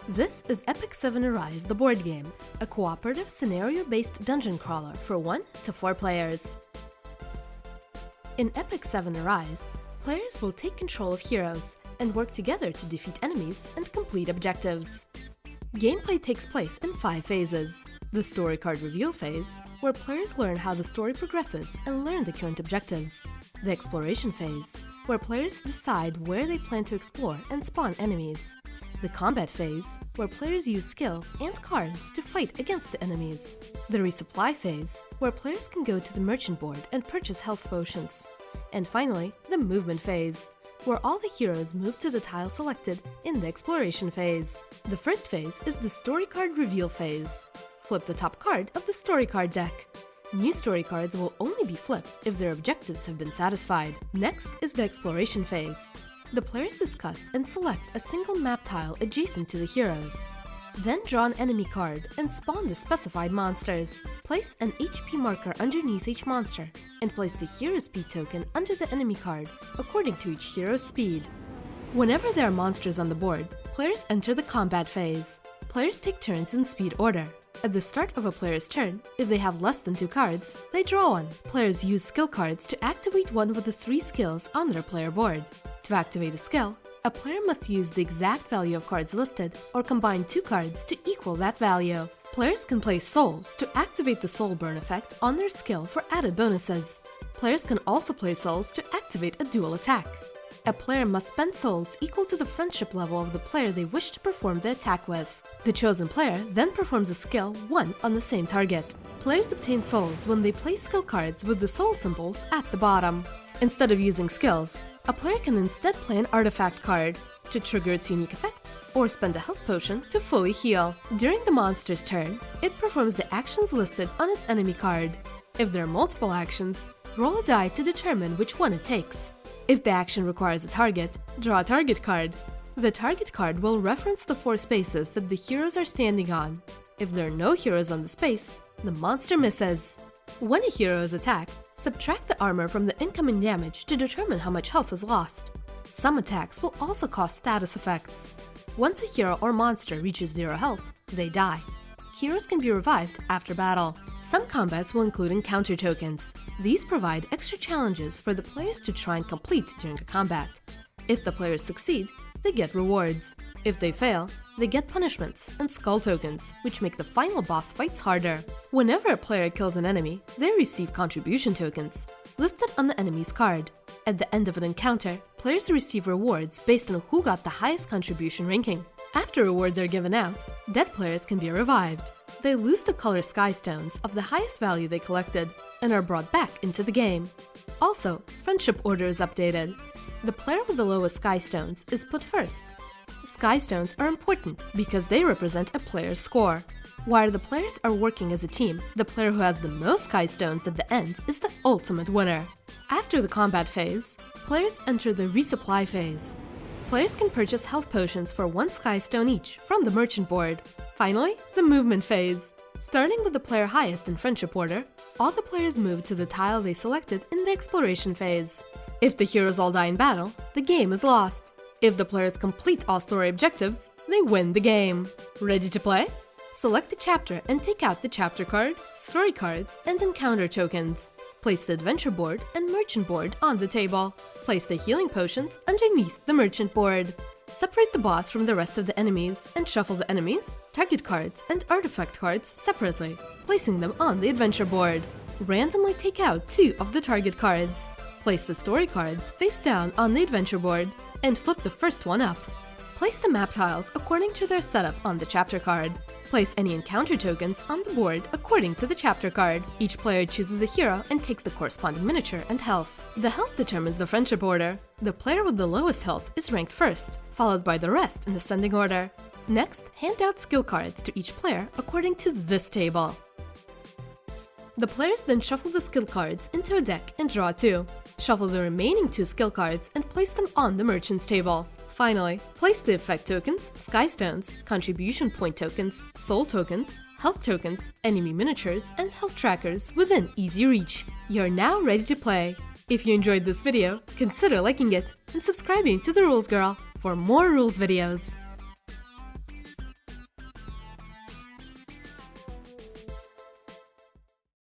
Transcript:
This is Epic 7 Arise, the board game, a cooperative scenario-based dungeon crawler for 1 to 4 players. In Epic 7 Arise, players will take control of heroes and work together to defeat enemies and complete objectives. Gameplay takes place in 5 phases. The story card reveal phase, where players learn how the story progresses and learn the current objectives. The exploration phase, where players decide where they plan to explore and spawn enemies. The combat phase, where players use skills and cards to fight against the enemies. The resupply phase, where players can go to the merchant board and purchase health potions. And finally, the movement phase, where all the heroes move to the tile selected in the exploration phase. The first phase is the story card reveal phase. Flip the top card of the story card deck. New story cards will only be flipped if their objectives have been satisfied. Next is the exploration phase. The players discuss and select a single map tile adjacent to the heroes. Then draw an enemy card and spawn the specified monsters. Place an HP marker underneath each monster and place the hero speed token under the enemy card according to each hero's speed. Whenever there are monsters on the board, players enter the combat phase. Players take turns in speed order. At the start of a player's turn, if they have less than 2 cards, they draw one. Players use skill cards to activate one of the 3 skills on their player board. To activate a skill, a player must use the exact value of cards listed or combine 2 cards to equal that value. Players can play souls to activate the soul burn effect on their skill for added bonuses. Players can also play souls to activate a dual attack. A player must spend souls equal to the friendship level of the player they wish to perform the attack with. The chosen player then performs a skill 1 on the same target. Players obtain souls when they play skill cards with the soul symbols at the bottom. Instead of using skills, a player can instead play an artifact card to trigger its unique effects, or spend a health potion to fully heal. During the monster's turn, it performs the actions listed on its enemy card. If there are multiple actions, roll a die to determine which one it takes. If the action requires a target, draw a target card. The target card will reference the 4 spaces that the heroes are standing on. If there are no heroes on the space, the monster misses. When a hero is attacked, subtract the armor from the incoming damage to determine how much health is lost. Some attacks will also cause status effects. Once a hero or monster reaches 0 health, they die. Heroes can be revived after battle. Some combats will include encounter tokens. These provide extra challenges for the players to try and complete during a combat. If the players succeed, they get rewards. If they fail, they get punishments and skull tokens, which make the final boss fights harder. Whenever a player kills an enemy, they receive contribution tokens, listed on the enemy's card. At the end of an encounter, players receive rewards based on who got the highest contribution ranking. After rewards are given out, dead players can be revived. They lose the color sky stones of the highest value they collected and are brought back into the game. Also, friendship order is updated. The player with the lowest sky stones is put first. Sky stones are important because they represent a player's score. While the players are working as a team, the player who has the most sky stones at the end is the ultimate winner. After the combat phase, players enter the resupply phase. Players can purchase health potions for 1 sky stone each from the merchant board. Finally, the movement phase. Starting with the player highest in friendship order, all the players move to the tile they selected in the exploration phase. If the heroes all die in battle, the game is lost. If the players complete all story objectives, they win the game. Ready to play? Select a chapter and take out the chapter card, story cards, and encounter tokens. Place the adventure board and merchant board on the table. Place the healing potions underneath the merchant board. Separate the boss from the rest of the enemies and shuffle the enemies, target cards, and artifact cards separately, placing them on the adventure board. Randomly take out 2 of the target cards. Place the story cards face down on the adventure board and flip the first one up. Place the map tiles according to their setup on the chapter card. Place any encounter tokens on the board according to the chapter card. Each player chooses a hero and takes the corresponding miniature and health. The health determines the friendship order. The player with the lowest health is ranked first, followed by the rest in ascending order. Next, hand out skill cards to each player according to this table. The players then shuffle the skill cards into a deck and draw 2. Shuffle the remaining 2 skill cards and place them on the merchant's table. Finally, place the effect tokens, sky stones, contribution point tokens, soul tokens, health tokens, enemy miniatures, and health trackers within easy reach. You're now ready to play. If you enjoyed this video, consider liking it and subscribing to The Rules Girl for more rules videos.